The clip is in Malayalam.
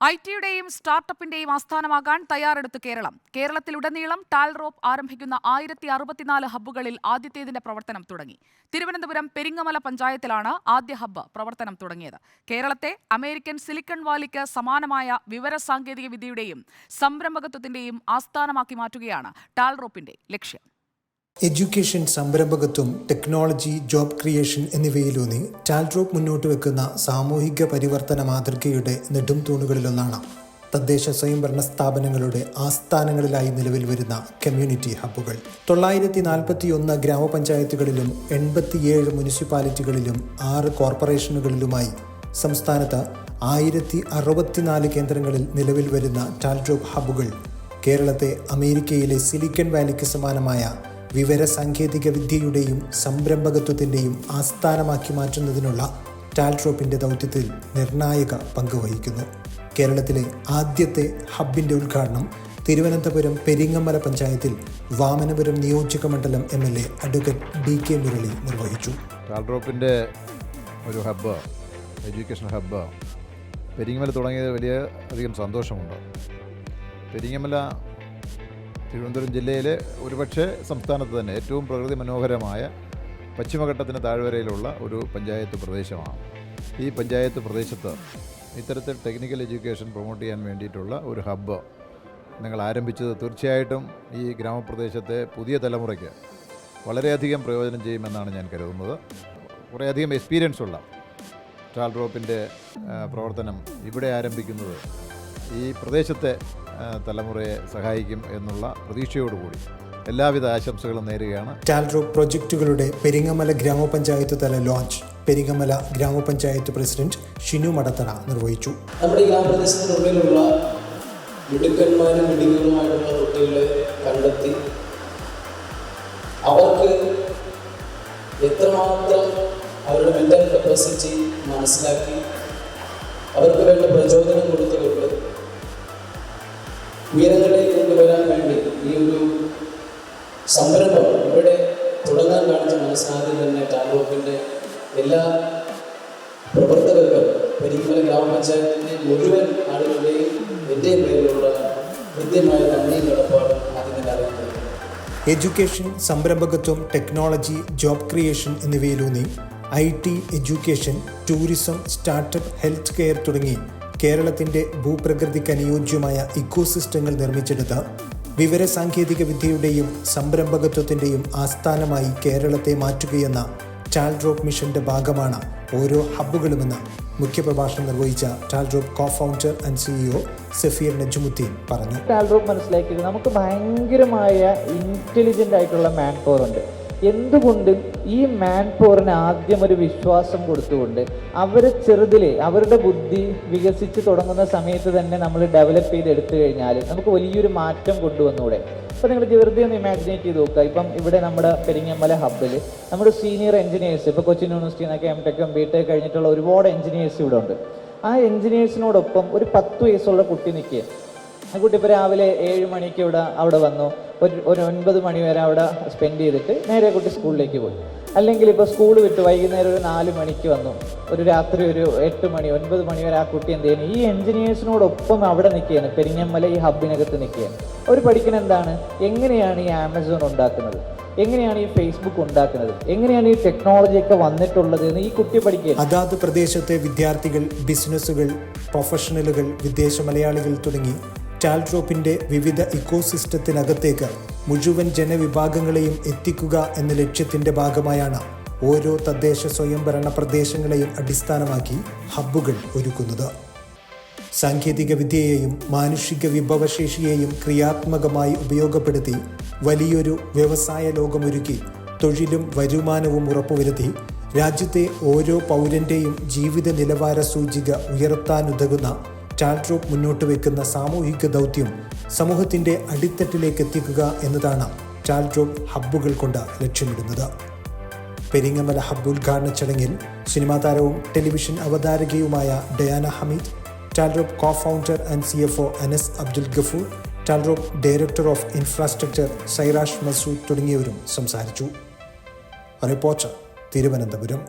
ഐ.ടിയുടെയും സ്റ്റാർട്ടപ്പിന്റെയും ആസ്ഥാനമാകാൻ തയ്യാറെടുത്ത് കേരളം. കേരളത്തിലുടനീളം ടാൽറോപ്പ് ആരംഭിക്കുന്ന 1064 ഹബ്ബുകളിൽ ആദ്യത്തേതിന്റെ പ്രവർത്തനം തുടങ്ങി. തിരുവനന്തപുരം പെരിങ്ങമല പഞ്ചായത്തിലാണ് ആദ്യ ഹബ്ബ് പ്രവർത്തനം തുടങ്ങിയത്. കേരളത്തെ അമേരിക്കൻ സിലിക്കൺ വാലിക്ക് സമാനമായ വിവരസാങ്കേതിക വിദ്യയുടെയും സംരംഭകത്വത്തിന്റെയും ആസ്ഥാനമാക്കി മാറ്റുകയാണ് ടാൽറോപ്പിന്റെ ലക്ഷ്യം. എഡ്യൂക്കേഷൻ, സംരംഭകത്വം, ടെക്നോളജി, ജോബ് ക്രിയേഷൻ എന്നിവയിലൂന്നി ടാൽറോപ്പ് മുന്നോട്ട് വെക്കുന്ന സാമൂഹിക പരിവർത്തന മാതൃകയുടെ നെടും തൂണുകളിലൊന്നാണ് തദ്ദേശ സ്വയംഭരണ സ്ഥാപനങ്ങളുടെ ആസ്ഥാനങ്ങളിലായി നിലവിൽ വരുന്ന കമ്മ്യൂണിറ്റി ഹബ്ബുകൾ. 941 ഗ്രാമപഞ്ചായത്തുകളിലും 87 മുനിസിപ്പാലിറ്റികളിലും 6 കോർപ്പറേഷനുകളിലുമായി സംസ്ഥാനത്ത് 1064 കേന്ദ്രങ്ങളിൽ നിലവിൽ വരുന്ന ടാൽറോപ്പ് ഹബ്ബുകൾ കേരളത്തെ അമേരിക്കയിലെ സിലിക്കൺ വാലിക്ക് സമാനമായ വിവരസാങ്കേതിക വിദ്യയുടെയും സംരംഭകത്വത്തിൻ്റെയും ആസ്ഥാനമാക്കി മാറ്റുന്നതിനുള്ള ടാൽറോപ്പിൻ്റെ ദൗത്യത്തിൽ നിർണായക പങ്കുവഹിക്കുന്നു. കേരളത്തിലെ ആദ്യത്തെ ഹബ്ബിൻ്റെ ഉദ്ഘാടനം തിരുവനന്തപുരം പെരിങ്ങമല പഞ്ചായത്തിൽ വാമനപുരം നിയോജക മണ്ഡലം MLA അഡ്വക്കേറ്റ് DK മുരളി നിർവഹിച്ചു. ടാൽറോപ്പിൻ്റെ ഒരു ഹബ്ബ്, എഡ്യൂക്കേഷൻ ഹബ്ബ് പെരിങ്ങമല തുടങ്ങിയത് വലിയ അധികം സന്തോഷമുണ്ട്. പെരിങ്ങമല തിരുവനന്തപുരം ജില്ലയിലെ ഒരുപക്ഷെ സംസ്ഥാനത്ത് തന്നെ ഏറ്റവും പ്രകൃതി മനോഹരമായ പശ്ചിമഘട്ടത്തിന് താഴ്വരയിലുള്ള ഒരു പഞ്ചായത്ത് പ്രദേശമാണ്. ഈ പഞ്ചായത്ത് പ്രദേശത്ത് ഇത്തരത്തിൽ ടെക്നിക്കൽ എഡ്യൂക്കേഷൻ പ്രൊമോട്ട് ചെയ്യാൻ വേണ്ടിയിട്ടുള്ള ഒരു ഹബ്ബ് നിങ്ങൾ ആരംഭിച്ചത് തീർച്ചയായിട്ടും ഈ ഗ്രാമപ്രദേശത്തെ പുതിയ തലമുറയ്ക്ക് വളരെയധികം പ്രയോജനം ചെയ്യുമെന്നാണ് ഞാൻ കരുതുന്നത്. കുറേയധികം എക്സ്പീരിയൻസ് ഉള്ള ടാൽറോപ്പിൻ്റെ പ്രവർത്തനം ഇവിടെ ആരംഭിക്കുന്നത് ഈ പ്രദേശത്തെ തലമുറയെ സഹായിക്കും എന്നുള്ള പ്രതീക്ഷയോടുകൂടി എല്ലാവിധ ആശംസകളും നേരുകയാണ്. ടാൽറോപ്പ് പ്രൊജക്റ്റുകളുടെ പെരിങ്ങമല ഗ്രാമപഞ്ചായത്ത് തല ലോഞ്ച് പെരിങ്ങമല ഗ്രാമപഞ്ചായത്ത് പ്രസിഡന്റ് ഷിനു മടത്തറ നിർവഹിച്ചു. നമ്മുടെ ഗ്രാമപ്രദേശത്തിനുള്ളിലുള്ള മിടുക്കന്മാരും മിടുക്കന്മാരുള്ള കുട്ടികളെ കണ്ടെത്തി അവർക്ക് എത്രമാത്രം അവരുടെ മെന്റൽ കപ്പാസിറ്റി മനസ്സിലാക്കി അവർക്ക് വേണ്ട പ്രചോദനം കൊടുത്തുകൊണ്ട് ഉയരങ്ങളിലേക്ക് കൊണ്ടുവരാൻ വേണ്ടി ഈ ഒരു സംരംഭം ഇവിടെ തുടങ്ങാൻ കാണിച്ച മനസ്സാദ്യം തന്നെ ടാൽറോപ്പിൻ്റെ എല്ലാ പ്രവർത്തകർക്കും പെരിങ്ങമല ഗ്രാമപഞ്ചായത്തിൻ്റെ മുഴുവൻ ആളുകളുടെയും എൻ്റെയും പേരിലുള്ള കൃത്യമായ നന്ദിയും കടപ്പാടും ആദ്യം തന്നെ അറിയിക്കുന്നത്. എഡ്യൂക്കേഷൻ, സംരംഭകത്വം, ടെക്നോളജി, ജോബ് ക്രിയേഷൻ എന്നിവയിലൂന്നി IT, education, tourism, startup, health care തുടങ്ങി കേരളത്തിൻ്റെ ഭൂപ്രകൃതിക്ക് അനുയോജ്യമായ ഇക്കോസിസ്റ്റങ്ങൾ നിർമ്മിച്ചെടുത്ത് വിവരസാങ്കേതിക വിദ്യയുടെയും സംരംഭകത്വത്തിൻ്റെയും ആസ്ഥാനമായി കേരളത്തെ മാറ്റുകയെന്ന ടാൽറോപ്പ് മിഷന്റെ ഭാഗമാണ് ഓരോ ഹബ്ബുകളുമെന്ന് മുഖ്യപ്രഭാഷണം നിർവഹിച്ച Talrop co-founder and CEO Safeer Najmuddin പറഞ്ഞു. ടാൽറോപ്പ് മനസ്സിലാക്കിയത് നമുക്ക് ഭയങ്കരമായ ഇൻ്റലിജൻ്റ് ആയിട്ടുള്ള മാൻ പവർ ഉണ്ട്. എന്തുകൊണ്ട് ഈ മാൻ പവറിന് ആദ്യം ഒരു വിശ്വാസം കൊടുത്തുകൊണ്ട് അവരെ ചെറുതിലെ അവരുടെ ബുദ്ധി വികസിച്ച് തുടങ്ങുന്ന സമയത്ത് തന്നെ നമ്മൾ ഡെവലപ്പ് ചെയ്തെടുത്തു കഴിഞ്ഞാൽ നമുക്ക് വലിയൊരു മാറ്റം കൊണ്ടുവന്നൂടെ. അപ്പോൾ നിങ്ങൾ വെറുതെ ഒന്ന് ഇമാജിനേറ്റ് ചെയ്ത് നോക്കുക. ഇപ്പം ഇവിടെ നമ്മുടെ പെരിങ്ങമല ഹബ്ബിൽ നമ്മുടെ സീനിയർ എഞ്ചിനീയേഴ്സ്, ഇപ്പോൾ കൊച്ചിൻ യൂണിവേഴ്സിറ്റിയിൽ നിന്നൊക്കെ M.Tech BTech കഴിഞ്ഞിട്ടുള്ള ഒരുപാട് എഞ്ചിനീയേഴ്സ് ഇവിടെ ഉണ്ട്. ആ എഞ്ചിനീയേഴ്സിനോടൊപ്പം ഒരു 10 വയസ്സുള്ള കുട്ടി നിൽക്കുക. ആ കുട്ടി ഇപ്പോൾ രാവിലെ 7 മണിക്ക് അവിടെ വന്നു, ഒരു 9 മണി വരെ അവിടെ സ്പെൻഡ് ചെയ്തിട്ട് നേരെ കുട്ടി സ്കൂളിലേക്ക് പോയി. അല്ലെങ്കിൽ ഇപ്പോൾ സ്കൂൾ വിട്ട് വൈകുന്നേരം ഒരു 4 മണിക്ക് വന്നു, ഒരു രാത്രി ഒരു 8 മണി 9 മണി വരെ ആ കുട്ടി എന്ത് ചെയ്യുന്നു, ഈ എഞ്ചിനീയേഴ്സിനോടൊപ്പം അവിടെ നിൽക്കുകയാണ്. പെരിങ്ങമല ഈ ഹബ്ബിനകത്ത് നിൽക്കുകയാണ്. അവർ പഠിക്കുന്നത് എന്താണ്, എങ്ങനെയാണ് ഈ ആമസോൺ ഉണ്ടാക്കുന്നത്, എങ്ങനെയാണ് ഈ ഫേസ്ബുക്ക് ഉണ്ടാക്കുന്നത്, എങ്ങനെയാണ് ഈ ടെക്നോളജിയൊക്കെ വന്നിട്ടുള്ളത് എന്ന് ഈ കുട്ടി പഠിക്കുക. അതാത് പ്രദേശത്തെ വിദ്യാർത്ഥികൾ, ബിസിനസ്സുകൾ, പ്രൊഫഷണലുകൾ, വിദേശ മലയാളികൾ തുടങ്ങി ടാൽറോപ്പിൻ്റെ വിവിധ ഇക്കോസിസ്റ്റത്തിനകത്തേക്ക് മുഴുവൻ ജനവിഭാഗങ്ങളെയും എത്തിക്കുക എന്ന ലക്ഷ്യത്തിൻ്റെ ഭാഗമായാണ് ഓരോ തദ്ദേശ സ്വയംഭരണ പ്രദേശങ്ങളെയും അടിസ്ഥാനമാക്കി ഹബ്ബുകൾ ഒരുക്കുന്നത്. സാങ്കേതിക വിദ്യയെയും മാനുഷിക വിഭവശേഷിയെയും ക്രിയാത്മകമായി ഉപയോഗപ്പെടുത്തി വലിയൊരു വ്യവസായ ലോകമൊരുക്കി തൊഴിലും വരുമാനവും ഉറപ്പുവരുത്തി രാജ്യത്തെ ഓരോ പൗരൻ്റെയും ജീവിത നിലവാര സൂചിക ഉയർത്താനുതകുന്ന ടാൽറോപ്പ് മുന്നോട്ട് വയ്ക്കുന്ന സാമൂഹിക ദൗത്യം സമൂഹത്തിൻ്റെ അടിത്തട്ടിലേക്ക് എത്തിക്കുക എന്നതാണ് ടാൽറോപ്പ് ഹബ്ബുകൾ കൊണ്ട് ലക്ഷ്യമിടുന്നത്. പെരിങ്ങമല ഹബ്ബ് ഉദ്ഘാടന ചടങ്ങിൽ സിനിമാ താരവും ടെലിവിഷൻ അവതാരകയുമായ Diana Hameed, Talrop co-founder and CFO Anas Abdul Gafoor, Talrop director of infrastructure Sairash Masood തുടങ്ങിയവരും സംസാരിച്ചു. റിപ്പോർട്ടർ, തിരുവനന്തപുരം.